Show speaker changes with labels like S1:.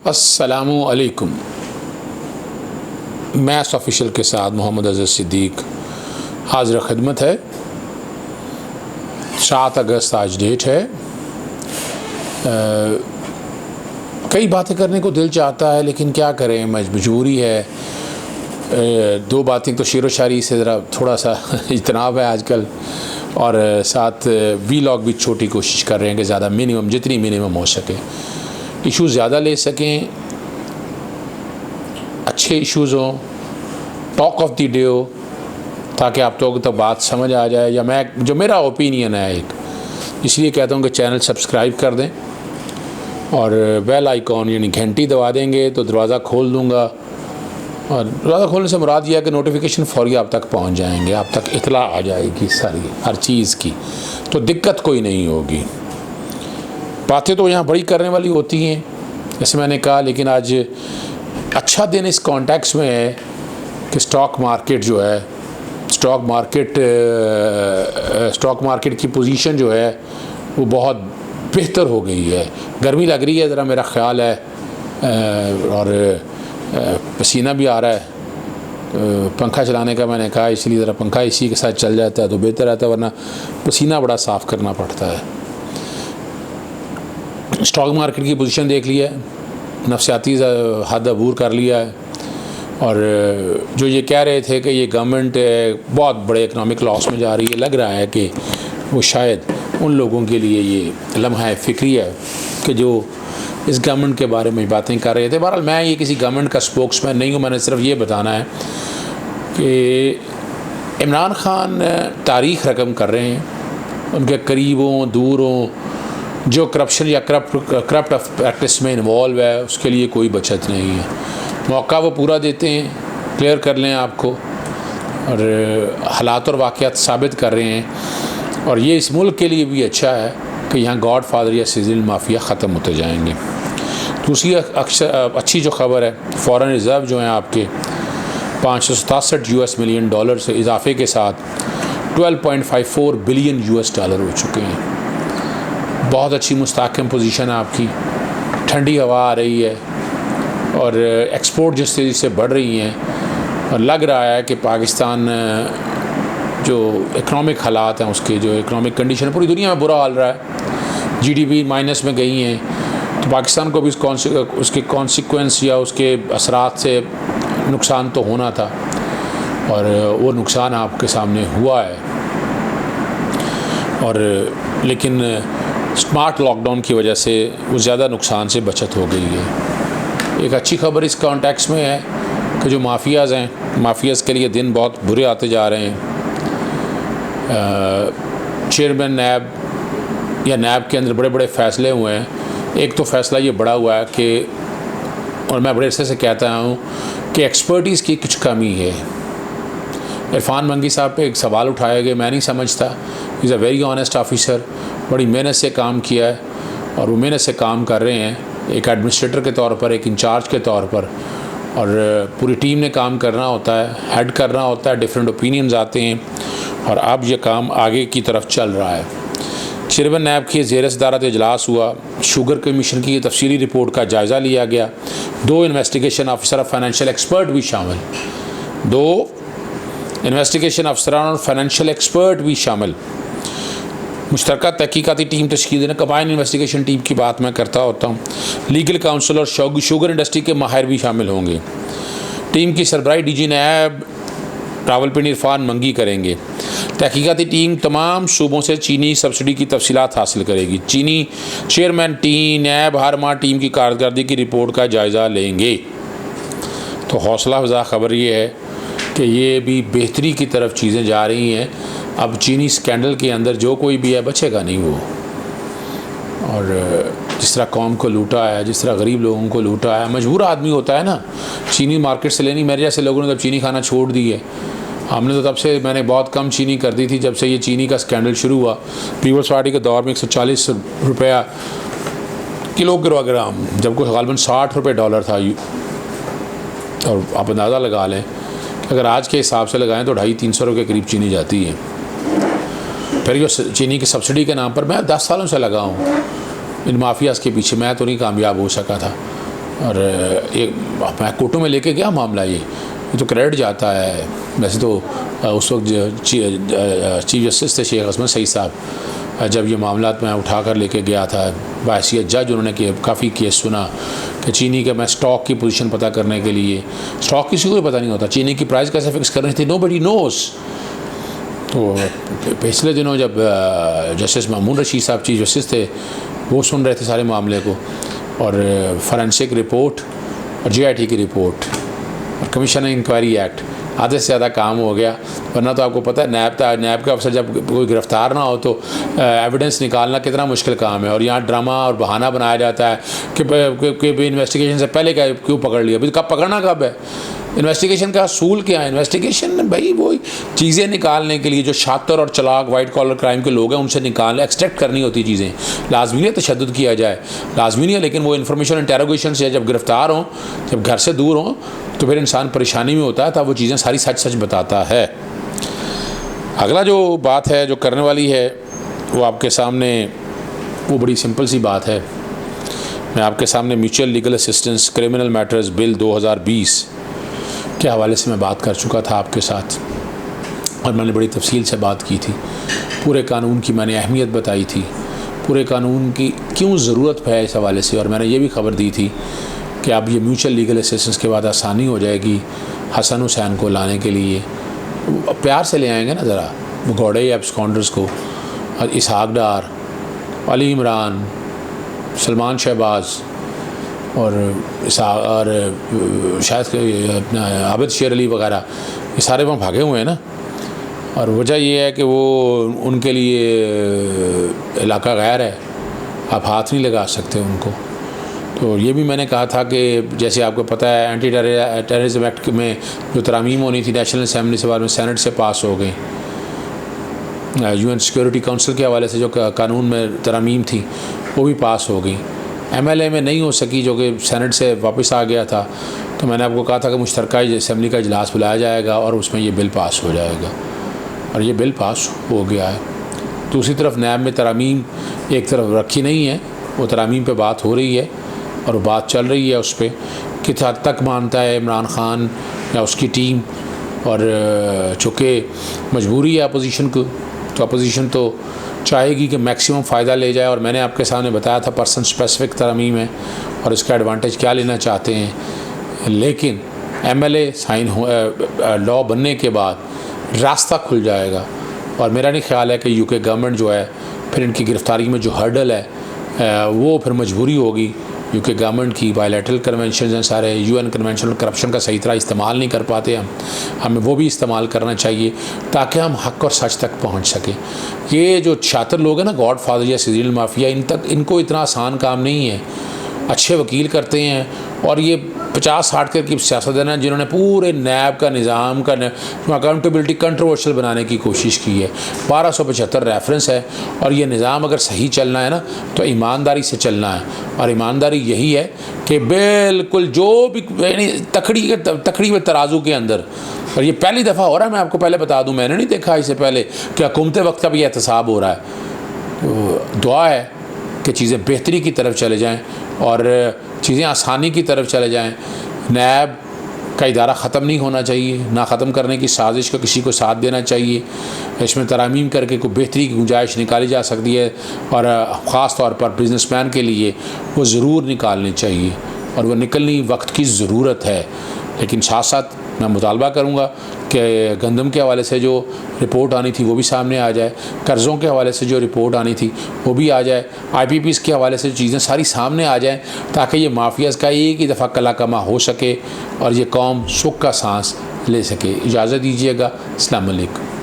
S1: अस्सलामु अलैकुम। Maths official के साथ मोहम्मद अज़र सिद्दीक हाज़िर खिदमत है। 7 अगस्त आज डेट है। कई बातें करने को दिल चाहता है लेकिन क्या करें, मजबूरी है। 2 बातें तो शेर व शायरी से ज़रा थोड़ा सा इजतनाब है आजकल, और साथ वीलॉग भी छोटी कोशिश कर रहे हैं कि ज़्यादा मिनिमम जितनी मिनिमम हो सके इश्यूज़ ज़्यादा ले सकें, अच्छे इश्यूज़ हों, टॉक ऑफ द डे हो, ताकि आप लोगों तक बात समझ आ जाए। या मैं जो मेरा ओपिनियन है एक, इसलिए कहता हूँ कि चैनल सब्सक्राइब कर दें और बेल आइकॉन यानी घंटी दबा देंगे तो दरवाज़ा खोल दूँगा। और दरवाज़ा खोलने से मुराद यह है कि नोटिफिकेशन फ़ौरी आप तक पहुँच जाएंगे, आप तक इतला आ जाएगी सारी हर चीज़ की, तो दिक्कत कोई नहीं होगी। बातें तो यहाँ बड़ी करने वाली होती हैं जैसे मैंने कहा, लेकिन आज अच्छा दिन इस कॉन्टेक्स्ट में है कि स्टॉक मार्केट जो है, स्टॉक मार्केट की पोजीशन जो है वो बहुत बेहतर हो गई है। गर्मी लग रही है ज़रा, मेरा ख़्याल है, और पसीना भी आ रहा है। पंखा चलाने का मैंने कहा, इसलिए ज़रा पंखा इसी के साथ चल जाता है तो बेहतर रहता है, वरना पसीना बड़ा साफ़ करना पड़ता है। स्टॉक मार्केट की पोजीशन देख लिया है, नफसियाती हद अबूर कर लिया है, और जो ये कह रहे थे कि ये गवर्नमेंट बहुत बड़े इकनॉमिक लॉस में जा रही है, लग रहा है कि वो शायद उन लोगों के लिए ये लम्हा फ़िक्री है कि जो इस गवर्नमेंट के बारे में बातें कर रहे थे। बहरहाल मैं ये किसी गवर्नमेंट का स्पोक्समैन नहीं हूँ, मैंने सिर्फ ये बताना है कि इमरान खान तारीख़ रकम कर रहे हैं, उनके करीबों दूरों जो करप्शन या करप्ट प्रैक्टिस में इन्वॉल्व है उसके लिए कोई बचत नहीं है। मौका वो पूरा देते हैं, क्लियर कर लें आपको, और हालात और वाक़यात साबित कर रहे हैं। और ये इस मुल्क के लिए भी अच्छा है कि यहाँ गॉड फादर या सिजिल माफिया ख़त्म होते जाएंगे। दूसरी अच्छी जो ख़बर है, फॉरेन रिज़र्व जो हैं आपके $567 मिलियन से इजाफे के साथ $12.54 बिलियन हो चुके हैं। बहुत अच्छी मुस्तहकम पोजीशन है आपकी, ठंडी हवा आ रही है और एक्सपोर्ट जिस तेज़ी से बढ़ रही हैं, और लग रहा है कि पाकिस्तान जो इकनॉमिक हालात हैं, उसके जो इकनॉमिक कंडीशन पूरी दुनिया में बुरा हाल रहा है, जीडीपी माइनस में गई हैं, तो पाकिस्तान को भी उसके कॉन्सिक्वेंस या उसके असरात से नुकसान तो होना था, और वो नुकसान आपके सामने हुआ है। और लेकिन स्मार्ट लॉकडाउन की वजह से वो ज़्यादा नुकसान से बचत हो गई है। एक अच्छी खबर इस कॉन्टेक्स्ट में है कि जो माफियाज़ हैं, माफियाज़ के लिए दिन बहुत बुरे आते जा रहे हैं। चेयरमैन नैब या नैब के अंदर बड़े बड़े फ़ैसले हुए हैं। एक तो फ़ैसला ये बड़ा हुआ है कि, और मैं बड़े अरसे से कहता हूँ कि एक्सपर्टीज़ की कुछ कमी है। इरफान मंगी साहब पे एक सवाल उठाया गया, मैं नहीं समझता, is a very honest officer, बड़ी मेहनत से काम किया है और वो मेहनत से काम कर रहे हैं एक एडमिनिस्ट्रेटर के तौर पर, एक इंचार्ज के तौर पर, और पूरी टीम ने काम करना होता है, हेड करना होता है, डिफरेंट ओपिनियंस आते हैं, और अब ये काम आगे की तरफ चल रहा है। चेयरमैन नैब की ज़ेर सदारत इजलास हुआ, शुगर कमीशन की तफसीली रिपोर्ट का जायज़ा लिया गया, 2 इन्वेस्टिगेशन अफसर और फाइनेंशियल एक्सपर्ट भी शामिल, 2 इन्वेस्टिगेशन अफसरान और फाइनेंशियल एक्सपर्ट भी शामिल, मुश्तरका तहकीकाती टीम तश्कील देना, कंबाइंड इन्वेस्टिगेशन टीम की बात मैं करता होता हूँ, लीगल काउंसिल और शुगर इंडस्ट्री के माहिर भी शामिल होंगे। टीम की सरबराही डीजी नैब रावलपिंडी इरफान मंगी करेंगे। तहकीकाती टीम तमाम सूबों से चीनी सब्सिडी की तफसीलात हासिल करेगी। चीनी चेयरमैन टीम नैब हर माह टीम की कारकर्दगी की रिपोर्ट का जायज़ा लेंगे। तो हौसला अफ़ज़ा ख़बर ये है कि ये भी बेहतरी की तरफ चीज़ें जा रही हैं। अब चीनी स्कैंडल के अंदर जो कोई भी है बचेगा नहीं वो, और जिस तरह कौम को लूटा है, जिस तरह गरीब लोगों को लूटा है, मजबूर आदमी होता है ना चीनी मार्केट से लेनी। मेरे जैसे लोगों ने तब चीनी खाना छोड़ दी है, हमने तो तब से, मैंने बहुत कम चीनी कर दी थी जब से ये चीनी का स्कैंडल शुरू हुआ। पीपल्स पार्टी के दौर में 140 रुपया किलोग्राम, जबकि गालिबन $60 था। और आप अंदाज़ा लगा लें, अगर आज के हिसाब से लगाएं तो 250-300 रुपये के करीब चीनी जाती है। फिर जो चीनी की सब्सिडी के नाम पर मैं 10 सालों से लगा हूँ इन माफियाज़ के पीछे, मैं तो नहीं कामयाब हो सका था। और एक मैं कोर्टों में लेके गया मामला, ये तो क्रेडिट जाता है। वैसे तो उस वक्त चीफ जस्टिस थे शेख असमत सईद साहब, जब ये मामला मैं उठा कर लेके गया था बाहैसियत जज, उन्होंने काफ़ी केस सुना कि चीनी का मैं स्टॉक की पोजीशन पता करने के लिए, स्टॉक किसी को भी पता नहीं होता, चीनी की प्राइस कैसे फिक्स करनी थी, नोबडी नोस। तो पिछले दिनों जब जस्टिस मामून रशीद साहब चीफ जस्टिस थे, वो सुन रहे थे सारे मामले को, और फॉरेंसिक रिपोर्ट और JIT की रिपोर्ट और कमीशन इंक्वायरी एक्ट, आधे से ज़्यादा काम हो गया। वरना तो आपको पता है नैब का अफसर जब कोई गिरफ्तार ना हो तो एविडेंस निकालना कितना मुश्किल काम है, और यहाँ ड्रामा और बहाना बनाया जाता है कि इन्वेस्टिगेशन से पहले क्या क्यों पकड़ लिया, अभी कब पकड़ना कब है। इन्वेस्टिगेशन का असूल क्या है? इन्वेस्टिगेशन भाई वही चीज़ें निकालने के लिए जो शातिर और चलाक वाइट कॉलर क्राइम के लोग हैं उनसे निकालने एक्सट्रैक्ट करनी होती चीज़ें। लाजमी है तशद्दुद किया जाए, लाजमी नहीं है, लेकिन वो इन्फॉर्मेशन इंटेरोगेशन से जब गिरफ्तार हों, जब घर से दूर हों, तो फिर इंसान परेशानी में होता है, तब वो चीज़ें सारी सच बताता है। अगला जो बात है जो करने वाली है वो आपके सामने, वो बड़ी सिंपल सी बात है। मैं आपके सामने mutual legal assistance criminal matters bill 2020 के हवाले से मैं बात कर चुका था आपके साथ, और मैंने बड़ी तफसील से बात की थी। पूरे कानून की मैंने अहमियत बताई थी, पूरे कानून की क्यों ज़रूरत है इस हवाले से, और मैंने ये भी खबर दी थी कि अब ये म्यूचुअल लीगल असिस्टेंस के बाद आसानी हो जाएगी हसन हुसैन को लाने के लिए। प्यार से ले आएंगे ना ज़रा, घोड़े एब्सकॉन्डर्स को, इसहाक डार, अली इमरान, सलमान शहबाज और शायद अपना आबिद शेर अली वगैरह, ये सारे वहाँ भागे हुए हैं ना। और वजह ये है कि वो उनके लिए इलाका गैर है, आप हाथ नहीं लगा सकते उनको। तो ये भी मैंने कहा था कि जैसे आपको पता है एंटी टेररिज्म एक्ट में जो तरमीम होनी थी नेशनल असेंबली से बाद में सेनेट से पास हो गई, UN सिक्योरिटी काउंसिल के हवाले से जो कानून में तरमीम थी वो भी पास हो गई। MLA में नहीं हो सकी जो कि सेनेट से वापस आ गया था, तो मैंने आपको कहा था कि मुश्तरका असेंबली का इजलास बुलाया जाएगा और उसमें ये बिल पास हो जाएगा, और ये बिल पास हो गया है। दूसरी तरफ नैब में तरमीम एक तरफ रखी नहीं है, वो तरमीम पे बात हो रही है और बात चल रही है उस पर किस हद तक मानता है इमरान ख़ान या उसकी टीम, और चूँकि मजबूरी है अपोजिशन को, तो अपोजिशन तो चाहेगी कि मैक्सिमम फ़ायदा ले जाए। और मैंने आपके सामने बताया था पर्सन स्पेसिफिक तरमीम है और इसका एडवांटेज क्या लेना चाहते हैं, लेकिन MLA साइन लॉ बनने के बाद रास्ता खुल जाएगा। और मेरा नहीं ख्याल है कि UK गवर्नमेंट जो है फिर इनकी गिरफ्तारी में जो हर्डल है वो फिर मजबूरी होगी UK गवर्नमेंट की। बायलैटरल कन्वेंशन हैं सारे, UN कन्वेंशन, करप्शन का सही तरह इस्तेमाल नहीं कर पाते हमें वो भी इस्तेमाल करना चाहिए ताकि हम हक़ और सच तक पहुंच सकें। ये जो छात्र लोग हैं ना, गॉड फादर या सीरियल माफिया, इनको इतना आसान काम नहीं है। अच्छे वकील करते हैं और ये 50-60 की सियासतदान हैं जिन्होंने पूरे नैब का निज़ाम का अकाउंटेबिलिटी कंट्रोवर्शियल बनाने की कोशिश की है। 1275 रेफरेंस है, और ये निज़ाम अगर सही चलना है ना तो ईमानदारी से चलना है, और ईमानदारी यही है कि बिल्कुल जो भी तकड़ी में तराजू के अंदर, और ये पहली दफ़ा हो रहा है, मैं आपको पहले बता दूँ, मैंने नहीं देखा इससे पहले कि हुकूमत वक्त का भी एहतसाब हो रहा है। तो दुआ है कि चीज़ें बेहतरी की तरफ चले जाएँ और चीज़ें आसानी की तरफ चले जाएं। नैब का इदारा ख़त्म नहीं होना चाहिए, ना ख़त्म करने की साजिश का किसी को साथ देना चाहिए। इसमें तरामीम करके कोई बेहतरी की गुंजाइश निकाली जा सकती है, और ख़ास तौर पर बिजनेसमैन के लिए वो ज़रूर निकालनी चाहिए, और वह निकलनी वक्त की ज़रूरत है। लेकिन साथ साथ मैं मुतालबा करूँगा कि गंदम के हवाले से जो रिपोर्ट आनी थी वो भी सामने आ जाए, कर्ज़ों के हवाले से जो रिपोर्ट आनी थी वो भी आ जाए, IPPs के हवाले से चीज़ें सारी सामने आ जाएं, ताकि ये माफियाज़ का एक ही दफ़ा कला कमा हो सके और ये कौम सुख का सांस ले सके। इजाज़त दीजिएगा। अस्सलाम वालेकुम।